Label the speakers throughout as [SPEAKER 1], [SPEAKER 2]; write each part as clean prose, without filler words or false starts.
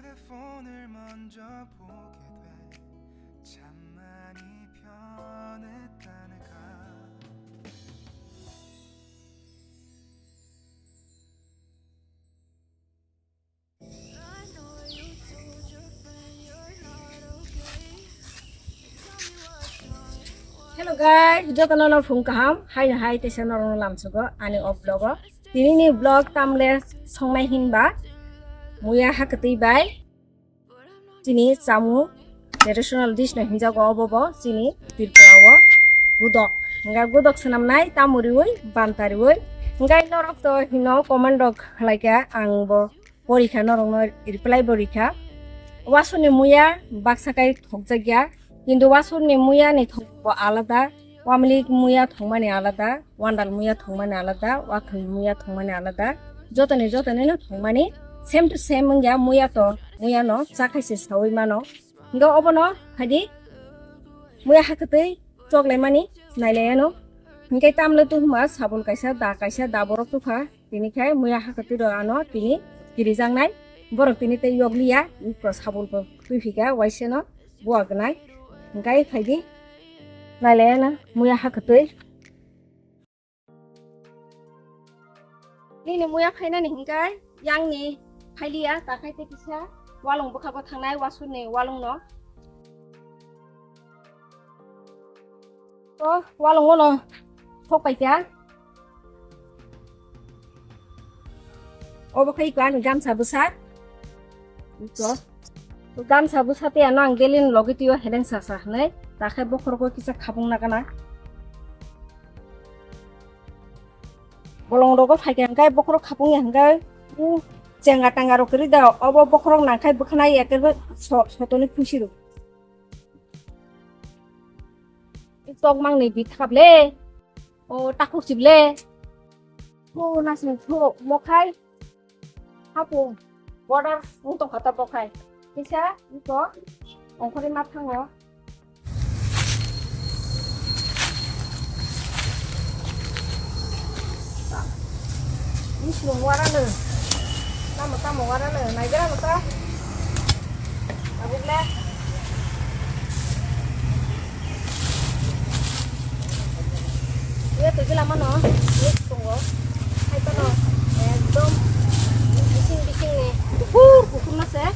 [SPEAKER 1] 휴대폰을 먼저 보게 돼 참 많이 변했다네가.
[SPEAKER 2] Hello guys, video kanal phung kaham. Hai te channel lam chugo ani vlog. Tini vlog tamle songnai hinba. Muya hakati bai. Tini samu traditional dish na hinjago obobo sini Tripura Gudak. Nga Gudak sanamnai tamuriwoi bantariwoi. Nga norok to hino komandok laika angbo porikha norok no reply porikha. Wasuni muya baksakai thokjagya. কিন্তু वासुरनि मुयानि थंबो आलादा वामलिक मुया थंमानि आलादा वान्डाल मुया थंमानि आलादा वाखल मुया थंमानि आलादा जतने न थंमानि same to same मंग्या मुया तो मुया न जाखाइसे सावै मानो ngo obono hadi muya hakatei choklai mani naileyano ngai tamle tu huma sabun kaisa da borok tu kha tini khai muya hakatei ro ano tini kirijang nai borok tini te yogliya iko sabun ko tuifika waiseno buagnai ngai khaidi naileyana muya hakatei ni muya khaina ni ngai yang ni khailia ta khaite kisa walong bukhago thangnai wasuni walong no to walong no thokpai kya obo khai kwa ni gamsa busa to gamsa busa te ano angelin logitio hedeng sasa nai ta khai bokhorgo kisa khabung na kana bolong rogo phaikai ngai bokhoro khabung ngai Jangan tanggaru kerida, obo bokrong nangkai bukanai ya kerja sotoni kusiru. Itu mang nih bitkap le, oh takut sih le, oh nasi itu mokai, apa, wadah untuk kata mokai, bisa itu, ongkori matang lo. Ini semua orang Namita mau warna nih, naik berapa tuh? Abis le. Iya tuh lama no, ini tunggu. Hai tuh no, dom, bising nih, bukur mas ya.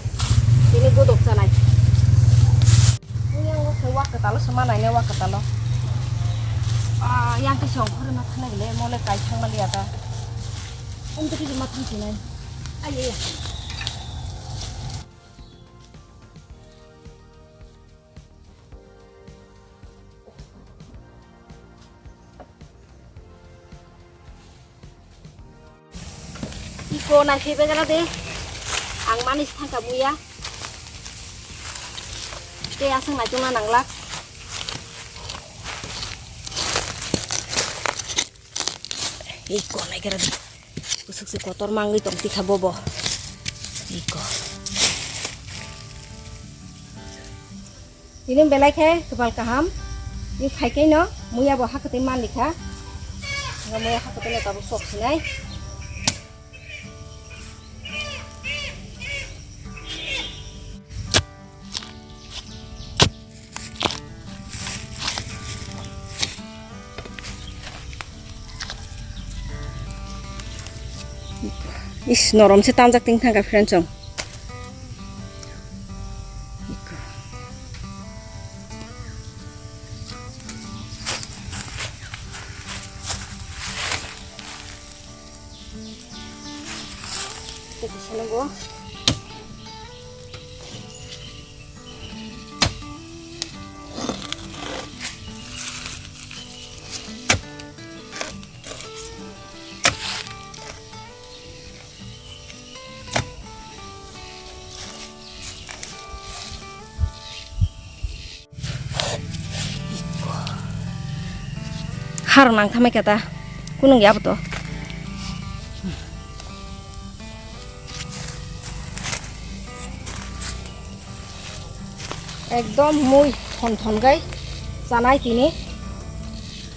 [SPEAKER 2] Ini Gudak sana. Ini yang gue sewa ketalo sama nanya wak ketalo. Yang kesong, hari makan lagi le, mau le kaicang melihat ah. Untuk di makan sini. Ayo. Iko nanti begala deh. Ang manis tangka muya. Te asang na cuma nanglak. Iko naik gara deh. Usuk si kotor manggi tong tika bobo. Iko. Ini belai ke kepal kaham. Ini kai no, muya bo hakati man likha. Nggak muya hakati le tabu sok sinai. Is norom si tanjak ting tangga friendsong. Iko. Kita sana go. Harang nang kami kata kunung ya betul. Ekdom muy thon gai janai tini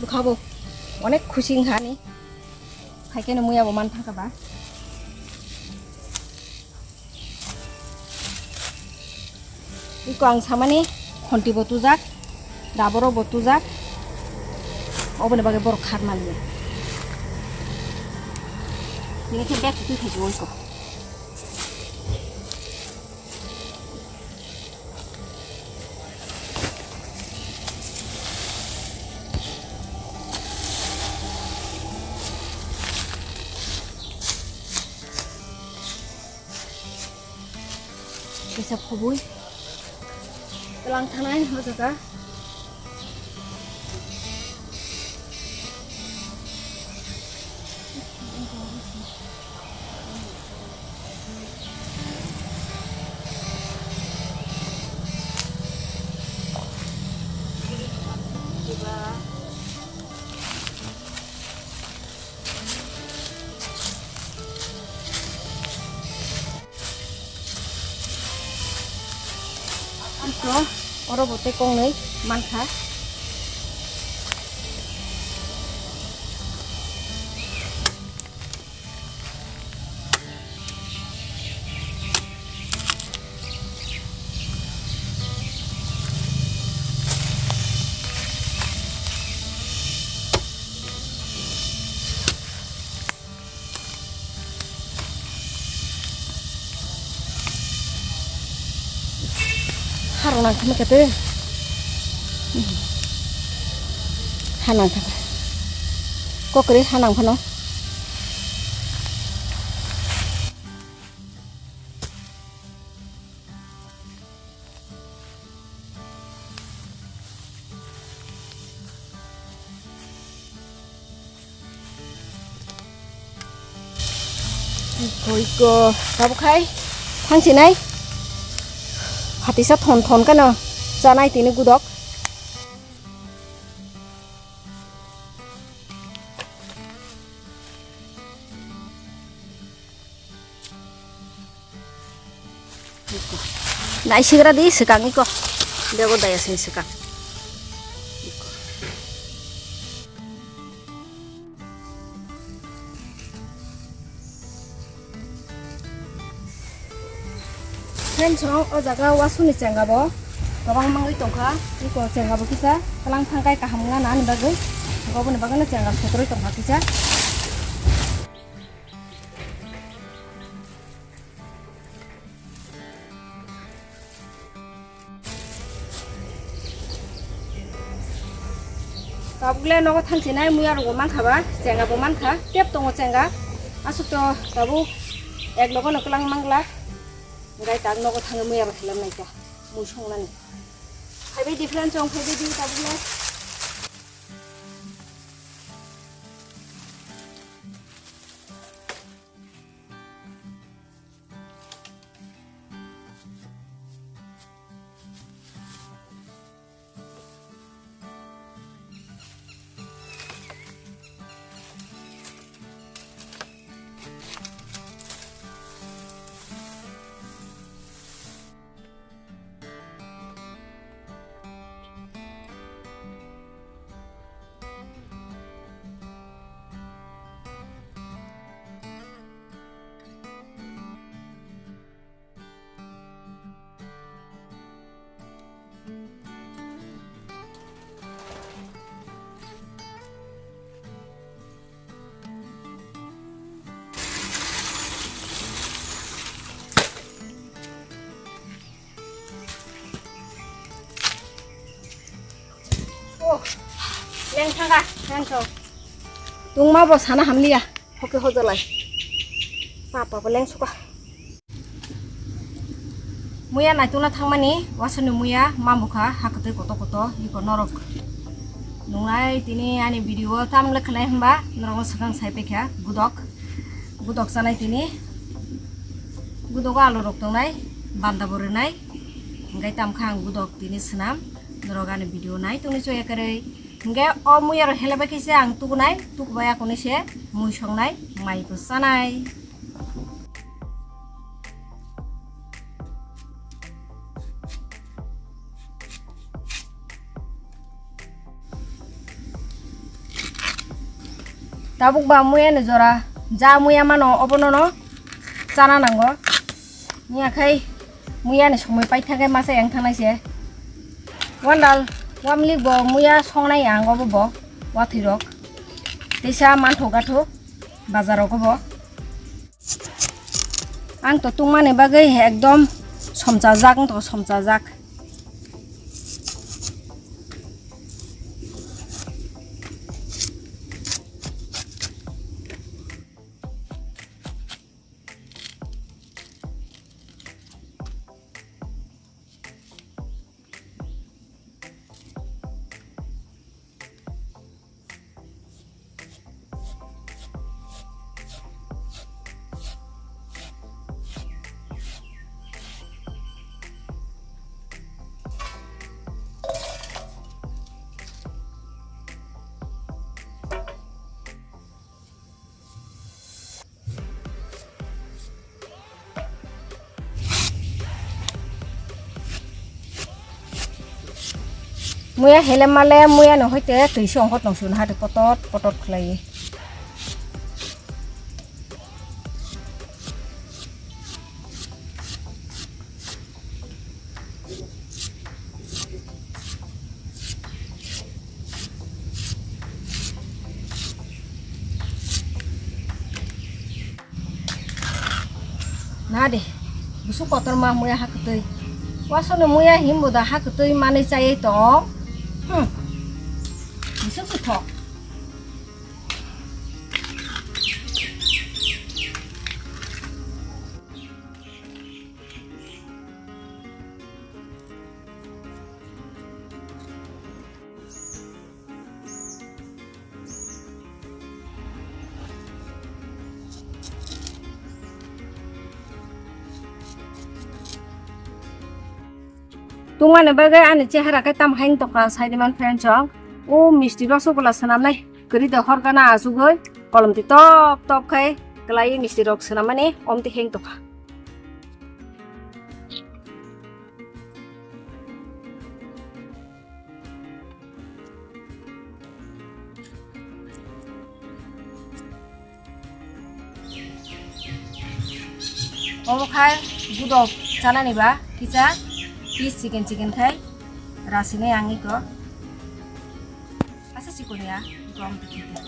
[SPEAKER 2] bukhabo onek khushi khani khaikene muya bo man thaka ba Iko ang samani khonti botujak daboro botujak obone bage bor kharmal ni ini ke bek tu thijoi ko bisa khobui telang thanai ho jaga Ito, oro bote kong nei mangkha. Harang kami kata, hanang kata, kok kiri hanang pano? Iko, kamu kai, thang sini. Hati sa thon thon kan na janai tini gudak nai sigra di sekang iko bego daya sini sekang Song o jaga wasuni cengabo gobang mangui tongkha iko cengabo kisa kalang thangkai kaham nga nan bagai gobone bagana cengab sotroi tongkha kisa tabugle nogo thangsinai muyar go mankhaba cengabo mankha tep tongo cenga asuto tabu ek logo noklang mangla Ngai tang no ko thang mu ya bathlam nai ka mu song na ni phaibe different chong phaibe di tabule Leng thanga hanso tungma bo sana hamliya hoke hodolai papa bo leng suka muya naituna thangmani wasanu muya mamukha hakate koto koto iko norok nungai tini ani video tam lekhnai hamba norong sakang saipekha gudok sanai tini gudoga alu rok tongnai banda borenai ngai tam khang gudok tini snam norogani video nai tungni choya kare Nggak muyar helaba kisi ang tukunai tukbaya kunisye muy songnai mai pusanai tabuk ba muya ne jora ja muya mano obono no chana nango ni akai मुयानो संबाय पाइ थाखाय मासे आं थांनायसे वान्डाल वामलिक बो मुया संनाय आंगबो बो वाथिरक तेसा मानथो गाथो बाजाराव गबो आं तो तुंमाने बागै एकदम समजाजाक तो समजाजाक मुया हेले माले मुया न होइते तैसे अंगत नंसुन हाते पटट पटट खलायो ना दे बुसु कतर मा मुया हाकतै वासने मुया हिमबोदा हाकतै माने चायै तो bisa sutok Tungan bagai ane cehara kai tam hain to ka saidiman friend chong o misti rosogula sanam nai keri de horgana azugoi kolom ti top top khai klai misti rok sanamane om ti heng to ka om khai Gudak chana ni ba kicha piece chicken khai rasine angi ko asa chicken ya gom tikite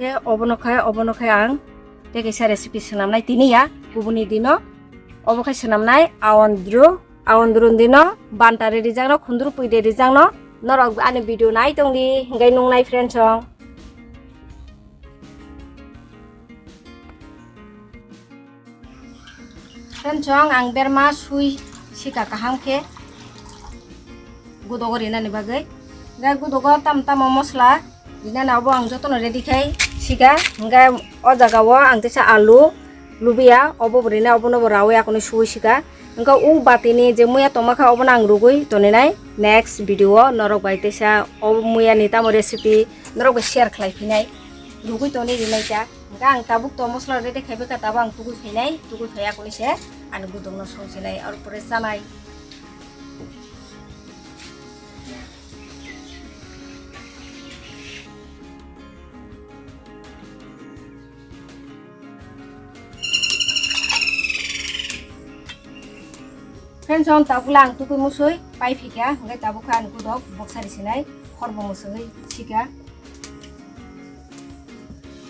[SPEAKER 2] e obono khai ang te kaisa recipe sanamnai tini ya gubuni dino obo khai sanamnai awandrun dino bantare rijangno khundru puide rijangno norok ane video nai tongdi ngai nungnai friend chong Chong ang berma sui sika kaham ke Gudak rina ni bagai ga Gudak tam mosla dina na bo ang jotono ready khai sika nga o jaga wo ang tesa alu lubia obo rina obo no rawe akoni sui sika nga u batini je muya tomakha obo ang rugui toninai next video norok bai tesa obo muya ni tam recipe norok share khlai phinai rugui toni rinai ta ang tabuk to mosla ready khaibe ka tabang tugui phinai tugui phaya koni se anu Gudak no songsinai ar pore sanai friend chong tabulang tugui musui pai phika ngai tabuk anu Gudak boksari sinai khorbo musui sika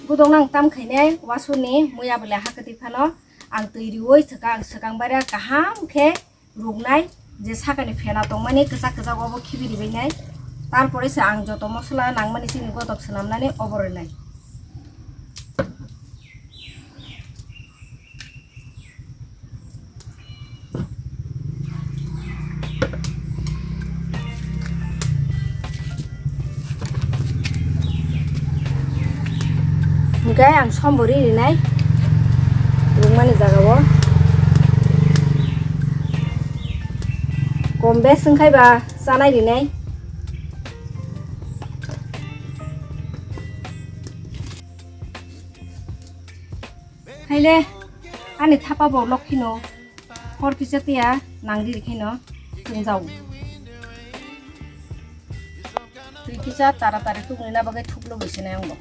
[SPEAKER 2] Gudak nang tam khainai wasuni muya bela hakati phano ang turioi sakang bara kaham khe rugnai je sakani phena tongmani kasa obo khibiri bainai tarpore se ang joto mosla nangmani sini Gudak sanamnani oborenai Mukai ang sombori rinai rungmani jagawo kombe sengkai ba sanai rinai haile ani thapa bo lokhino hor kichatia nangdi rikhaino tungjau tui kicha taratari tungni na bagai thuklo bisinai angbo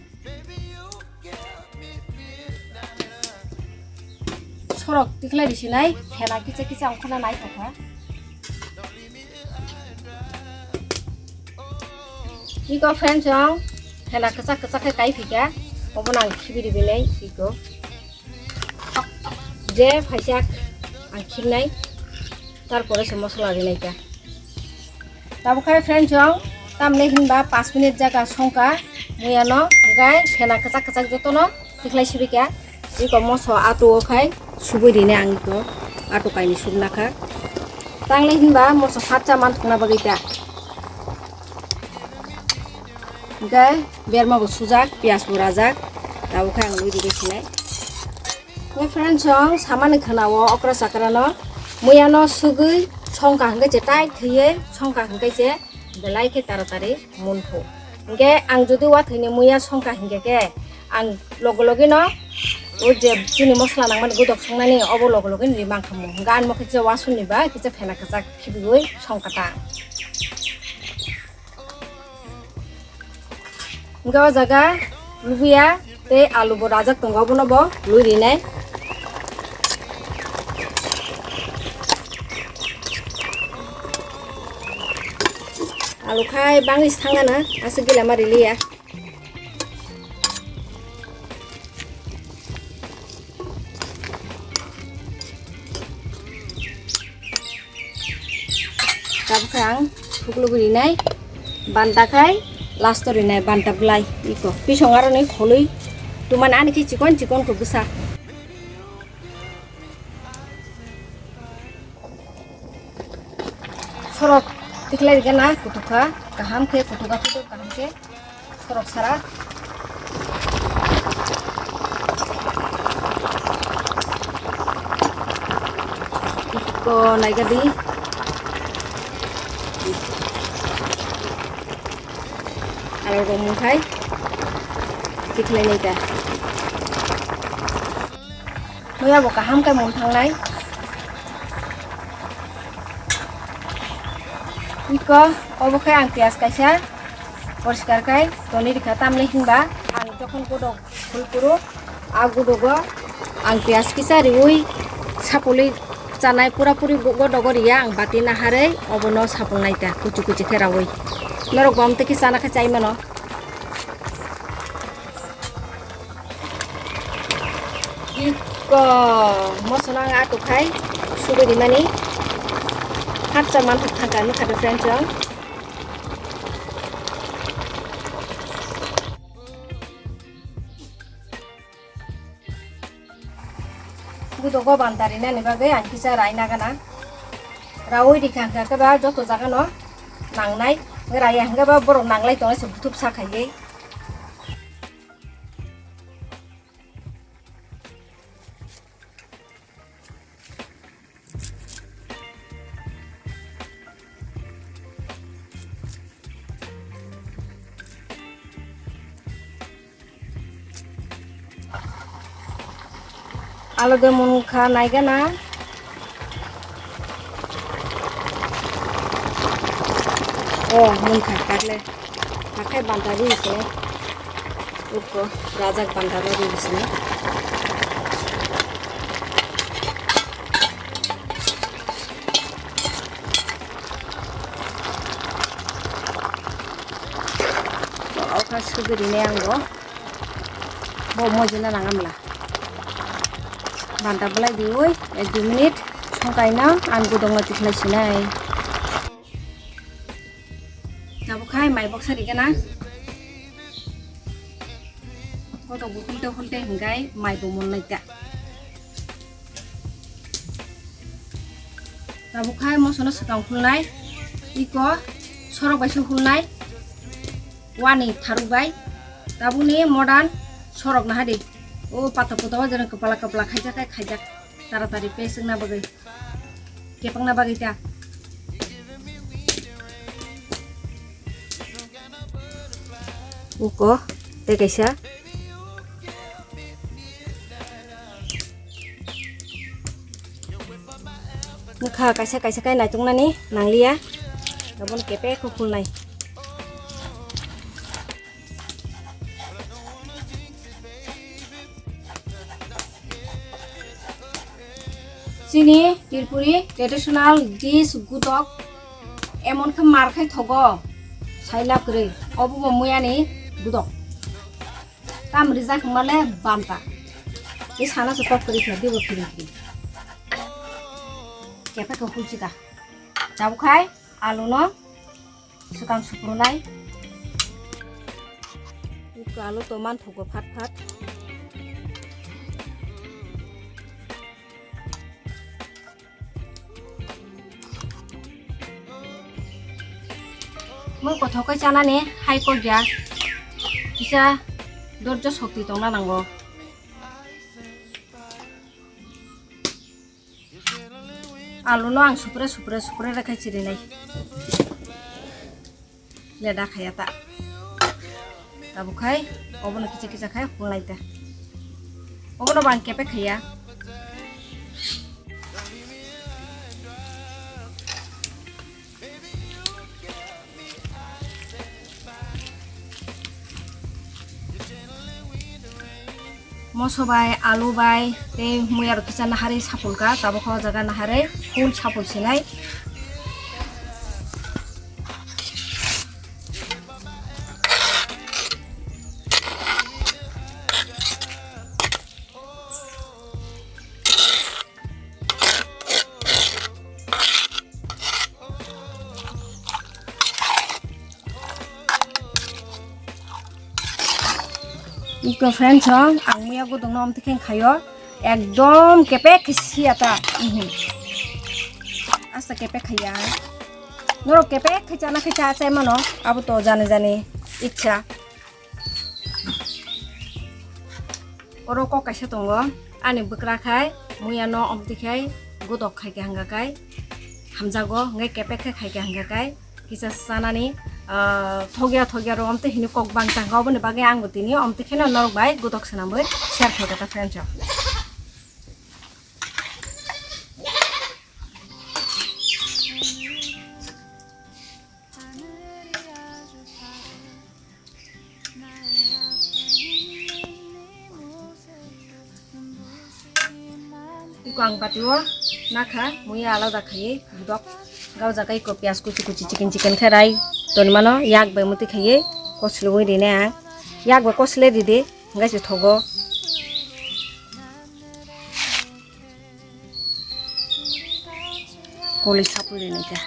[SPEAKER 2] sorok tiklai disinai phena kiche kiche angkhona nai thokha iko friend jong phena kachak kachak kai phika obonang khibiri bilai iko je phaisak ang khirnai tarpore se mosla dinai ka tabukai friend jong tamne hinba 5 minute jaga songka muyano gai phena kachak kachak jotono tiklai sibika iko moso atu khai subui dine ang iko atu kaini subnakha tangle hinba moso hatcha manthuna bagita gai berma bo sujak pias bo rajak tabukai ang lui disinai my friend jong samane khanawo okra sakrano muyano sugui songka hangge je tai thiye songka hangge je belai ke taratari munpho hangge ang jodi wa thine muya songka hangge ke ang logo logi no o je chini mosla nangman gudak songnani obo logo logi ni mangkhamu gan mo kije wasun ni ba kije phena kachak khibui songkata gawa jaga lubia te alu bo rajak tongo bono bo luri nai alu khai bangis thangana asugila marilia tabkhang phuklu burinai banta khai last rinai banta blai iko pisongaro nei kholui tuman ani ki chikon chikon ko busa sorok tiklai gana kutuka kaham ke kutuka tu kaham ke sorok sara iko naigadi alo romung khai tiklai nei ta moya bo kaham kai mon thangnai iko obo khai ang pias kaisa porskar kai toni dikha tamle hinba ang jokhon godok fulpuru agudogo ang pias kisa riui sapoli chanai pura puri godogoriya ang bati na hare obono sapongnai ta kuchu kuchu kherawoi norok bom te kisana kha chai mano iko mosona atu khai subedi mani hatcha man thangka ni khade friend jong gudogo bandari na ni bagai ang kisa raina gana rawi dikhangka ka ba joto jaga no nangnai ngraya hangga ba borok nanglai tongai se butup sakhaiye alo de mun kha naiga na oh mun kha takle pakai bandari se uko rajak bandari disini oka suguri ne anggo bo mojina nangamla banta belai dioi 1-2 menit songkaina an gudong tiklai sinai nabukai mai box sari kana foto bukulte hulte hinggai mai bomon naita nabukai mosono sakang hulnai iko sorok baisi hulnai wani tharubai tabuni modern sorok na hadi oh patah putawa jangan kepala kepala khajak taratari peseng na bagai kepang na bagai ta uko te kaisa ngkha kaisa kai naitung nani nanglia gabon kepe kukul nai Sini Tripuri traditional dish Gudak emon ke markai thogo saila kre obo muyani Gudak tam rizak male banta ini sana support kri khadi bo kri kepe ko kulchita jabu khai alu no sukang suprunai alu toman thogo phat phat মই কথাকৈ জানানে high কো দিয়া কিছা ধৈৰ্য শক্তি দংনা নাংগো আলু no আং সুপ্রে রাখাই চিরি নাই Leda খায়াতা তাবু খাই অবনো কিছা খাই হুলাইতা অবনো বাং কেপে খাইয়া moso bai alu bai te muyar kicha nahari sapulka tabo kho jaga nahare full sapul sinai Iko friends ang muya go dong nom tiken khayo ekdom kepe khisi ata asta kepe khaya noro kepe khacha na khacha chai mano abu to jane ichha oro ko kaisa tongo ani bukra khai muya no om tikai Gudak khai ke hanga kai hamjago ngai kepe khai ke hanga kai kisa sanani thogia ro amte hini kok bang tang gobone bage ang butini amte khena norok bai Gudak sanamoi share khoga ta friends Ikang patiwo nakha muya alada khai Gudak gau jagai ko pias kuchi chicken kharai ton mano yak bai muti khaye kosloi rine ang yak ba kosle dide ngai se thogo koli sapu rine ta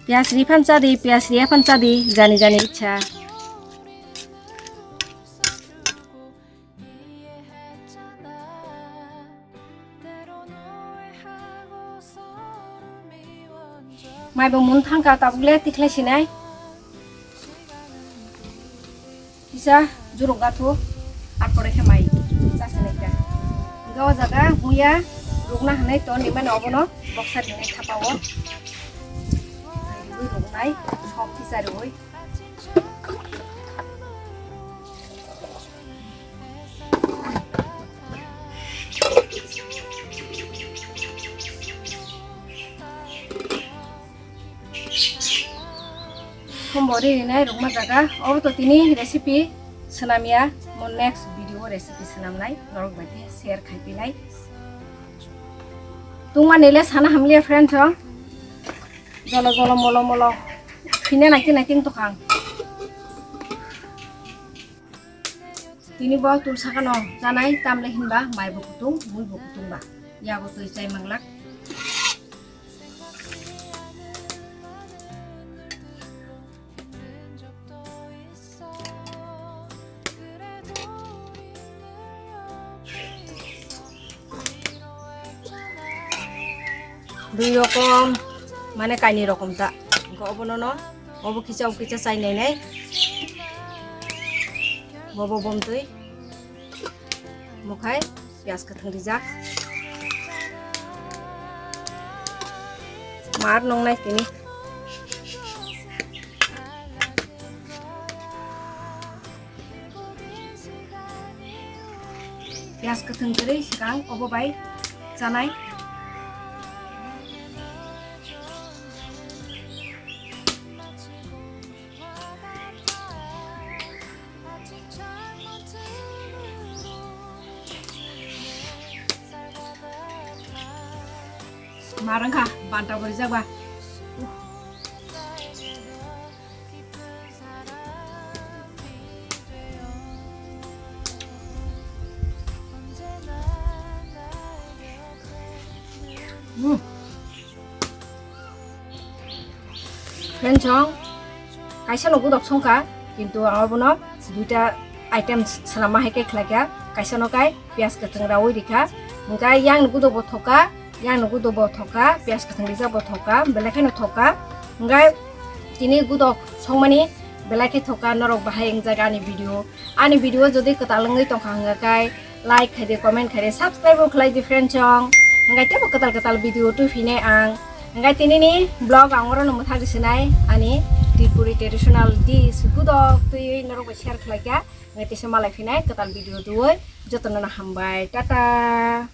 [SPEAKER 2] pias ri phancha di jani ichha mai bang mun thangka tabule tikhle sinai isa juruk gathu apore khemai chasene ka gawa jaga muya rukna hanai to nimane obono boksa dinai thapawo ruknai sop pisari hoi Hombori rinai rukma jaga obo to tini recipe senamia mo next video recipe senamnai norok baiti share khaipilai tungma nele sana hamlia friends ho jolo molo phine nakin to khang tini bo tulsa kano janai tamle hinba mai bokutung mui bokutung ba yago to chai manglak দুই রকম মানে কাইনি রকম তা গবনো ন ওবো কিচা চাই নাই ববো বমতই মুখাই পিয়াজ কা থংদি যা মার নং নাই তিনি পিয়াজ কা থংদি সিগাং ওবো বাই জানাই marangka banta bori jagba Rencong, kaisa no gudok songka, kintu abono duita item selama heke kelaga, kaisa no kai pias keteng rawi dika, mungkai yang nugudo botoka, pias keteng disa botoka, belakang no toka, mungkai ini gudok songmani belakang toka norok bahaya yang jaga ani video jadi ketalengi tongkang ngakai, like kade comment kade subscribe kelai different chong, mungkai tiap ketal video tu fine ang. Ngai tini ni blog angora no mutha disenai ani Tripuri traditional dish gudok tui norok share khlaika ngai tise malai finai ketal video duoi jotona hambai tata